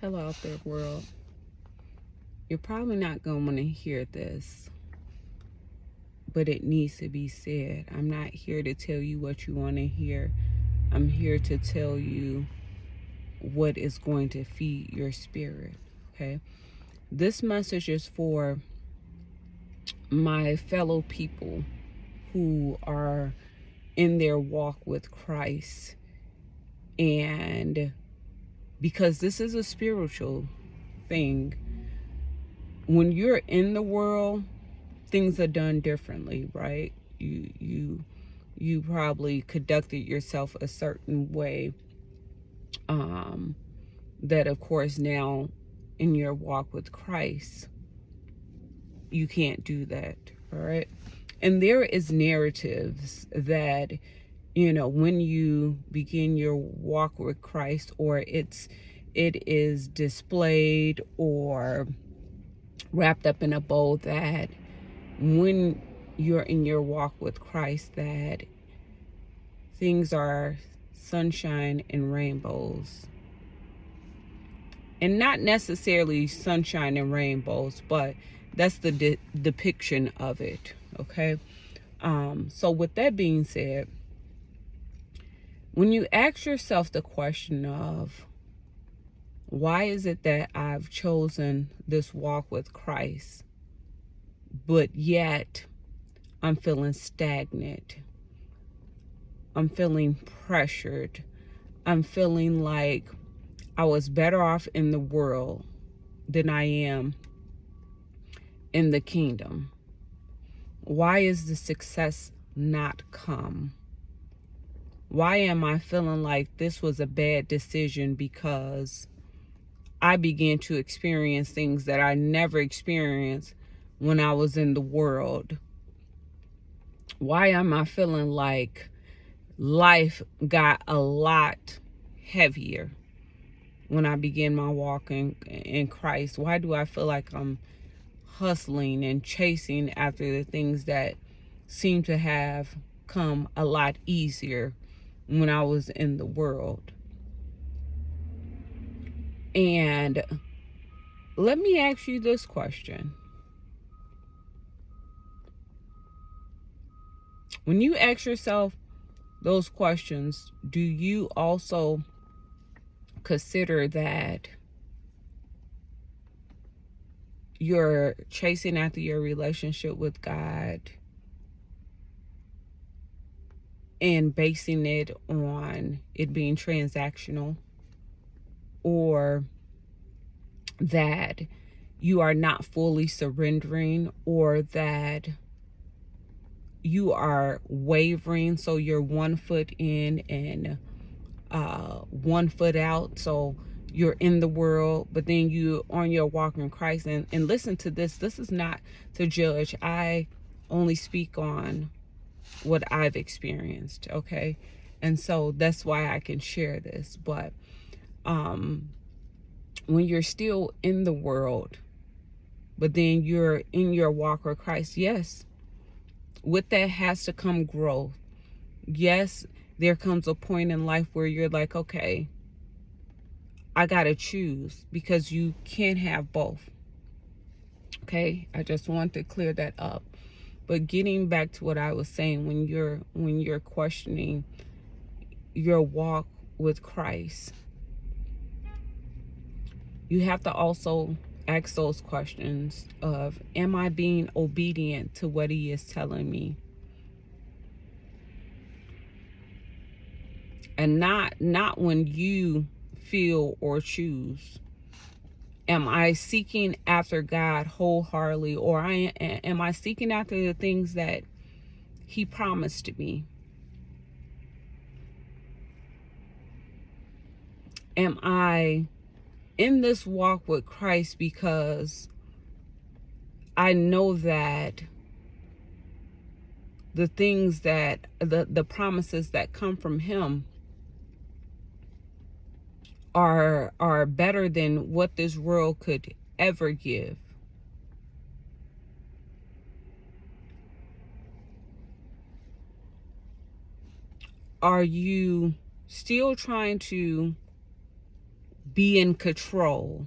Hello out there, world. You're probably not going to want to hear this, but it needs to be said. I'm not here to tell you what you want to hear. I'm here to tell you what is going to feed your spirit. Okay? This message is for my fellow people who are in their walk with Christ. And because this is a spiritual thing, when you're in the world, things are done differently, right? You probably conducted yourself a certain way, that of course now in your walk with Christ you can't do that. All right. And there is narratives that, when you begin your walk with Christ, or it is displayed or wrapped up in a bow, that when you're in your walk with Christ, that things are sunshine and rainbows. And not necessarily sunshine and rainbows, but that's the depiction of it. Okay. So with that being said, when you ask yourself the question of, why is it that I've chosen this walk with Christ, but yet I'm feeling stagnant, I'm feeling pressured, I'm feeling like I was better off in the world than I am in the kingdom? Why is the success not come? Why am I feeling like this was a bad decision because I began to experience things that I never experienced when I was in the world? Why am I feeling like life got a lot heavier when I began my walk in Christ? Why do I feel like I'm hustling and chasing after the things that seem to have come a lot easier when I was in the world? And let me ask you this question. When you ask yourself those questions, do you also consider that you're chasing after your relationship with God and basing it on it being transactional, or that you are not fully surrendering, or that you are wavering, so you're 1 foot in and 1 foot out? So you're in the world, but then you on your walk in Christ. And listen to this. This is not to judge. I only speak on what I've experienced. Okay. And so that's why I can share this. But when you're still in the world, but then you're in your walk with Christ, yes, with that has to come growth. Yes, there comes a point in life where you're like, okay, I got to choose, because you can't have both. Okay, I just want to clear that up. But getting back to what I was saying, when you're questioning your walk with Christ, you have to also ask those questions of, am I being obedient to what he is telling me? And not when you feel or choose. Am I seeking after God wholeheartedly, or am I seeking after the things that he promised to me? Am I in this walk with Christ because I know that the things that the promises that come from him are better than what this world could ever give? Are you still trying to be in control?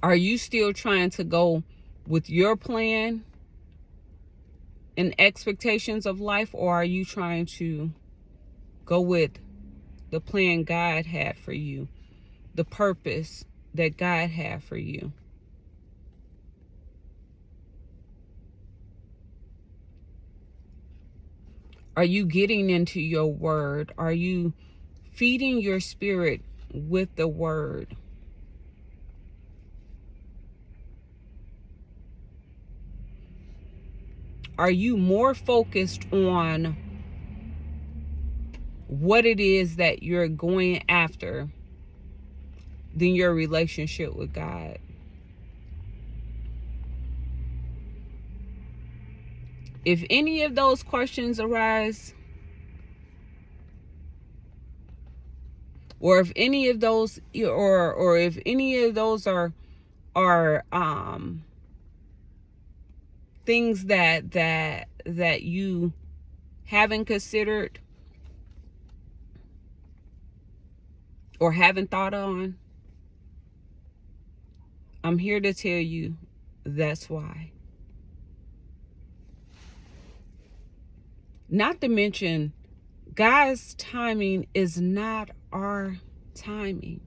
Are you still trying to go with your plan and expectations of life, or are you trying to go with the plan God had for you, the purpose that God had for you? Are you getting into your word? Are you feeding your spirit with the word? Are you more focused on what it is that you're going after than your relationship with God? If any of those questions arise, or if any of those, or if any of those are things that you haven't considered or haven't thought on, I'm here to tell you that's why. Not to mention, God's timing is not our timing.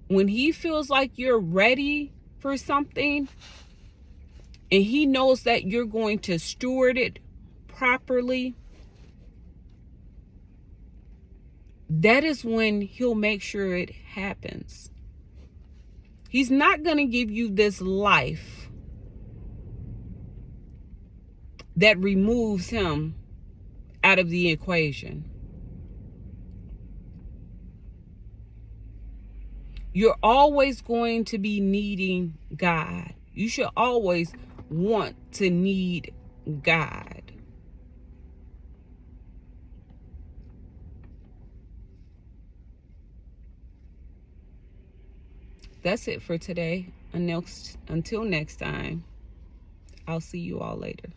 When he feels like you're ready for something and he knows that you're going to steward it properly, that is when he'll make sure it happens. He's not going to give you this life that removes him out of the equation. You're always going to be needing God. You should always want to need God. That's it for today. Until next time, I'll see you all later.